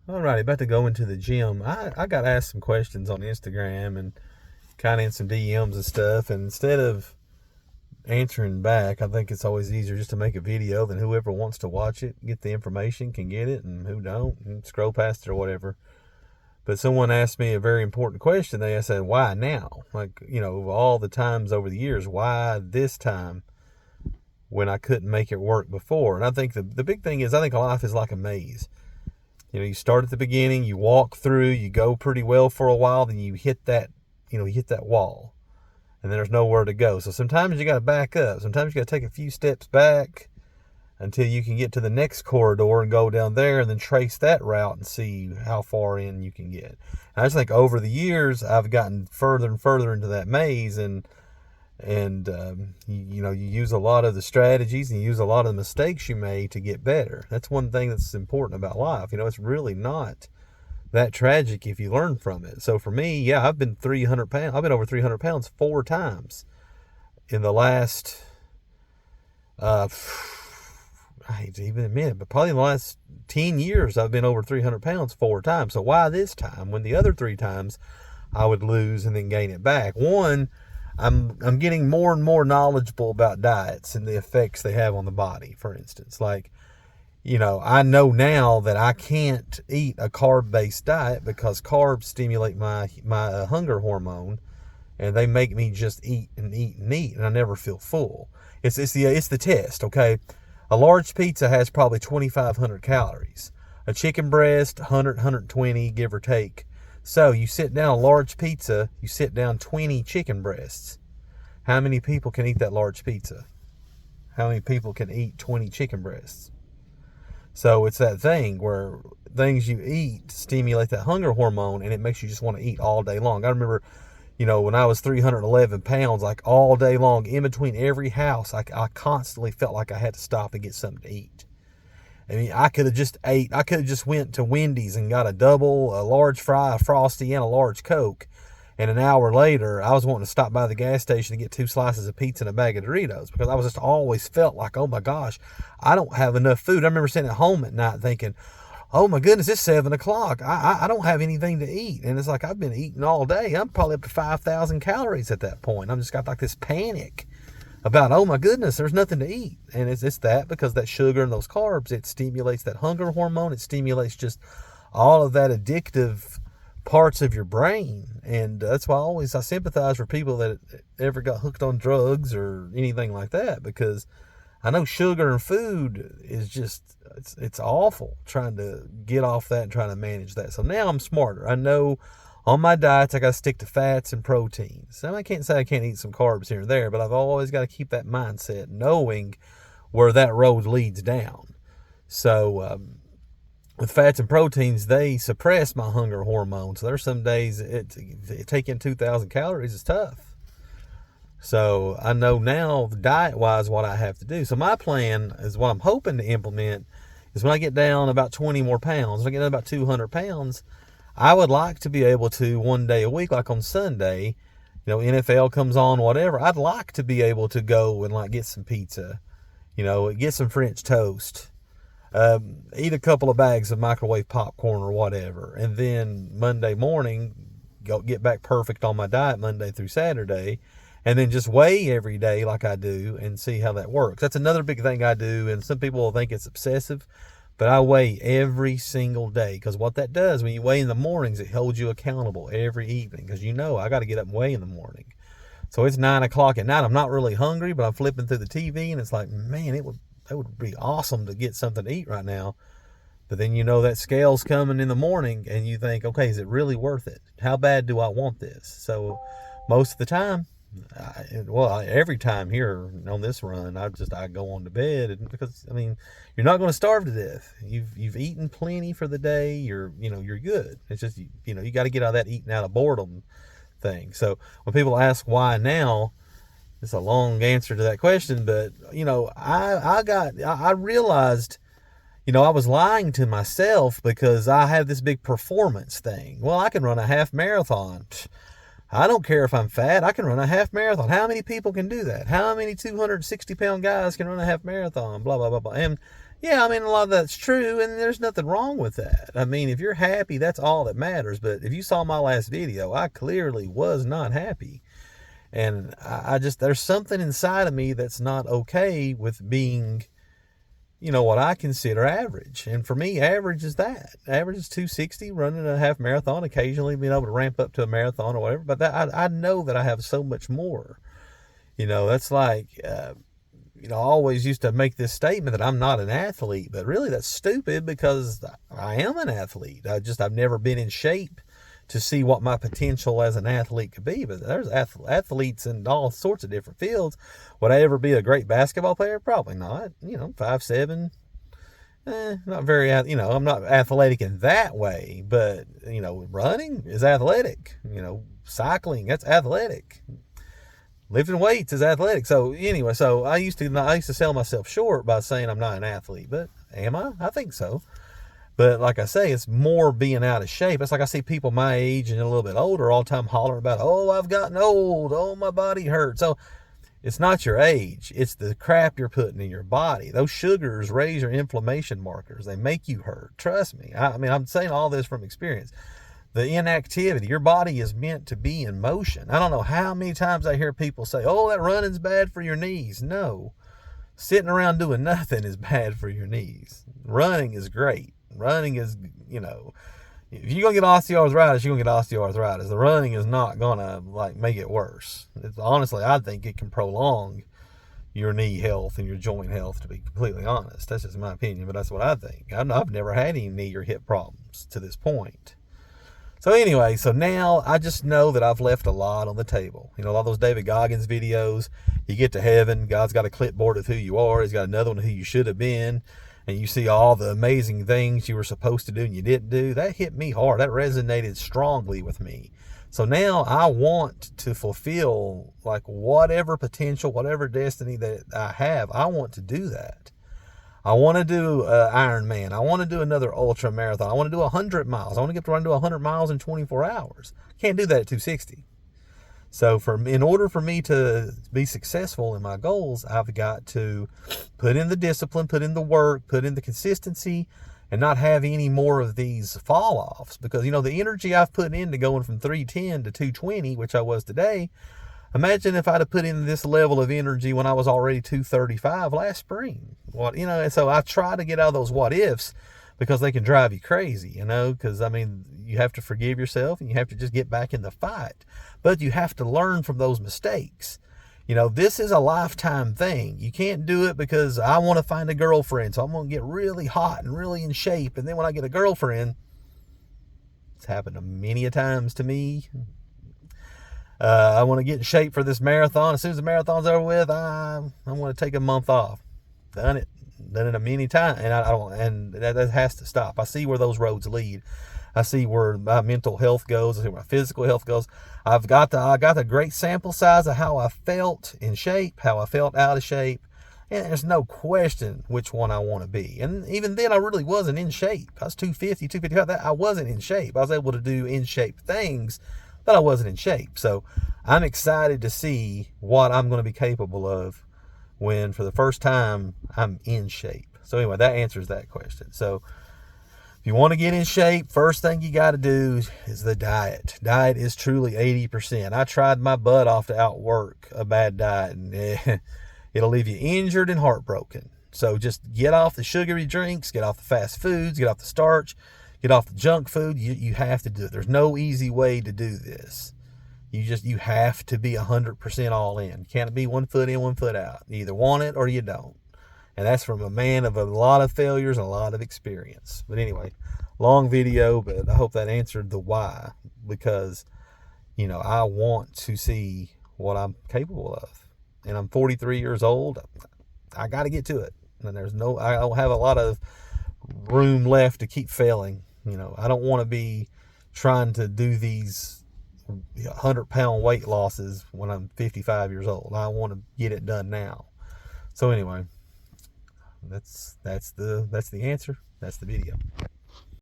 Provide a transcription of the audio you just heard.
Alrighty, about to go into the gym. I got asked some questions on Instagram and kind of in some DMs and stuff. And instead of answering back, I think it's always easier just to make a video. Then whoever wants to watch it, get the information, can get it, and who don't, and scroll past it or whatever. But someone asked me a very important question. They said, why now? Like, all the times over the years, why this time when I couldn't make it work before? And I think the big thing is, I think life is like a maze. You start at the beginning, you walk through, you go pretty well for a while, then you hit that wall, and then there's nowhere to go. So sometimes you got to back up. Sometimes you got to take a few steps back until you can get to the next corridor and go down there and then trace that route and see how far in you can get. And I just think over the years, I've gotten further and further into that maze, and you use a lot of the strategies and you use a lot of the mistakes you made to get better. That's one thing that's important about life. It's really not that tragic if you learn from it. So for me, yeah, I've been 300 pounds. I've been over 300 pounds 4 times in the last, I hate to even admit it, but probably in the last 10 years, I've been over 300 pounds 4 times. So why this time when the other 3 times I would lose and then gain it back? One, I'm getting more and more knowledgeable about diets and the effects they have on the body. For instance, like, I know now that I can't eat a carb-based diet because carbs stimulate my hunger hormone, and they make me just eat and eat and eat, and I never feel full. It's the test, okay? A large pizza has probably 2,500 calories. A chicken breast, 100, 120, give or take. So you sit down a large pizza, you sit down 20 chicken breasts. How many people can eat that large pizza? How many people can eat 20 chicken breasts? So it's that thing where things you eat stimulate that hunger hormone, and it makes you just want to eat all day long. I remember, when I was 311 pounds, like all day long, in between every house, I constantly felt like I had to stop and get something to eat. I mean, I could have just went to Wendy's and got a double, a large fry, a Frosty, and a large Coke. And an hour later, I was wanting to stop by the gas station to get 2 slices of pizza and a bag of Doritos, because I was just always felt like, oh my gosh, I don't have enough food. I remember sitting at home at night thinking, oh my goodness, it's 7 o'clock. I don't have anything to eat. And it's like, I've been eating all day. I'm probably up to 5,000 calories at that point. I've just got like this panic about, oh my goodness, there's nothing to eat. And it's that because that sugar and those carbs, it stimulates that hunger hormone. It stimulates just all of that addictive parts of your brain. And that's why I sympathize for people that ever got hooked on drugs or anything like that, because I know sugar and food is just, it's awful trying to get off that and trying to manage that. So now I'm smarter. I know on my diets, I got to stick to fats and proteins. Now, I can't say I can't eat some carbs here and there, but I've always got to keep that mindset, knowing where that road leads down. So with fats and proteins, they suppress my hunger hormone. So there's some days taking 2,000 calories is tough. So I know now, diet-wise, what I have to do. So my plan is, what I'm hoping to implement is, when I get down about 20 more pounds, when I get down about 200 pounds, I would like to be able to, one day a week, like on Sunday, NFL comes on, whatever, I'd like to be able to go and like get some pizza, get some French toast, eat a couple of bags of microwave popcorn or whatever, and then Monday morning, get back perfect on my diet Monday through Saturday, and then just weigh every day like I do and see how that works. That's another big thing I do, and some people will think it's obsessive, but I weigh every single day, because what that does, when you weigh in the mornings, it holds you accountable every evening, because I got to get up and weigh in the morning. So it's 9 o'clock at night. I'm not really hungry, but I'm flipping through the TV, and it's like, man, it would be awesome to get something to eat right now. But then that scale's coming in the morning, and you think, okay, is it really worth it? How bad do I want this? So most of the time, every time here on this run, I go on to bed, because you're not going to starve to death. You've eaten plenty for the day. You're good. It's just you got to get out of that eating out of boredom thing. So when people ask why now, it's a long answer to that question, but I realized I was lying to myself, because I have this big performance thing. Well, I can run a half marathon. I don't care if I'm fat. I can run a half marathon. How many people can do that? How many 260-pound guys can run a half marathon? Blah, blah, blah, blah. And Yeah, I mean, a lot of that's true, and there's nothing wrong with that. I mean, if you're happy, that's all that matters. But if you saw my last video, I clearly was not happy. And I just, there's something inside of me that's not okay with being, what I consider average. And for me, average is that. Average is 260, running a half marathon, occasionally being able to ramp up to a marathon or whatever. But I know that I have so much more. That's like, I always used to make this statement that I'm not an athlete, but really that's stupid because I am an athlete. I've never been in shape to see what my potential as an athlete could be. But there's athletes in all sorts of different fields. Would I ever be a great basketball player? Probably not. 5'7", not very, I'm not athletic in that way, but, running is athletic. Cycling, that's athletic. Lifting weights is athletic. So anyway, I used to sell myself short by saying I'm not an athlete, but am I? I think so. But like I say, it's more being out of shape. It's like I see people my age and a little bit older all the time hollering about, oh, I've gotten old. Oh, my body hurts. So it's not your age. It's the crap you're putting in your body. Those sugars raise your inflammation markers. They make you hurt. Trust me. I mean, I'm saying all this from experience. The inactivity, your body is meant to be in motion. I don't know how many times I hear people say, oh, that running's bad for your knees. No, sitting around doing nothing is bad for your knees. Running is great. Running is, if you're going to get osteoarthritis, you're going to get osteoarthritis. The running is not going to make it worse. Honestly, I think it can prolong your knee health and your joint health, to be completely honest. That's just my opinion, but that's what I think. I've never had any knee or hip problems to this point. So anyway, now I just know that I've left a lot on the table. All those David Goggins videos, you get to heaven, God's got a clipboard of who you are, he's got another one of who you should have been, and you see all the amazing things you were supposed to do and you didn't do. That hit me hard. That resonated strongly with me. So now I want to fulfill whatever potential, whatever destiny that I have. I want to do that. I want to do Ironman. I want to do another ultra marathon. I want to do 100 miles. I want to get to run to 100 miles in 24 hours. Can't do that at 260. So in order for me to be successful in my goals, I've got to put in the discipline, put in the work, put in the consistency, and not have any more of these fall-offs. Because, the energy I've put into going from 310 to 220, which I was today, imagine if I'd have put in this level of energy when I was already 235 last spring. And so I try to get out of those what ifs because they can drive you crazy, because, you have to forgive yourself and you have to just get back in the fight. But you have to learn from those mistakes. This is a lifetime thing. You can't do it because I want to find a girlfriend, so I'm going to get really hot and really in shape. And then when I get a girlfriend, it's happened many a times to me. I want to get in shape for this marathon. As soon as the marathon's over with, I want to take a month off. Done it a many times, and I don't. And that has to stop. I see where those roads lead. I see where my mental health goes. I see where my physical health goes. I got a great sample size of how I felt in shape, how I felt out of shape, and there's no question which one I want to be. And even then, I really wasn't in shape. I was 250, 255. I wasn't in shape. I was able to do in shape things, but I wasn't in shape. So I'm excited to see what I'm going to be capable of when, for the first time, I'm in shape. So anyway, that answers that question. So if you want to get in shape, first thing you got to do is the diet. Diet is truly 80%. I tried my butt off to outwork a bad diet, and it'll leave you injured and heartbroken. So just get off the sugary drinks, get off the fast foods, get off the starch, get off the junk food. You have to do it. There's no easy way to do this. You have to be 100% all in. You can't be 1 foot in, 1 foot out. You either want it or you don't. And that's from a man of a lot of failures and a lot of experience. But anyway, long video, but I hope that answered the why. Because, I want to see what I'm capable of. And I'm 43 years old. I got to get to it. And I don't have a lot of room left to keep failing. I don't want to be trying to do these 100-pound weight losses when I'm 55 years old. I want to get it done now. So anyway, that's the answer. That's the video.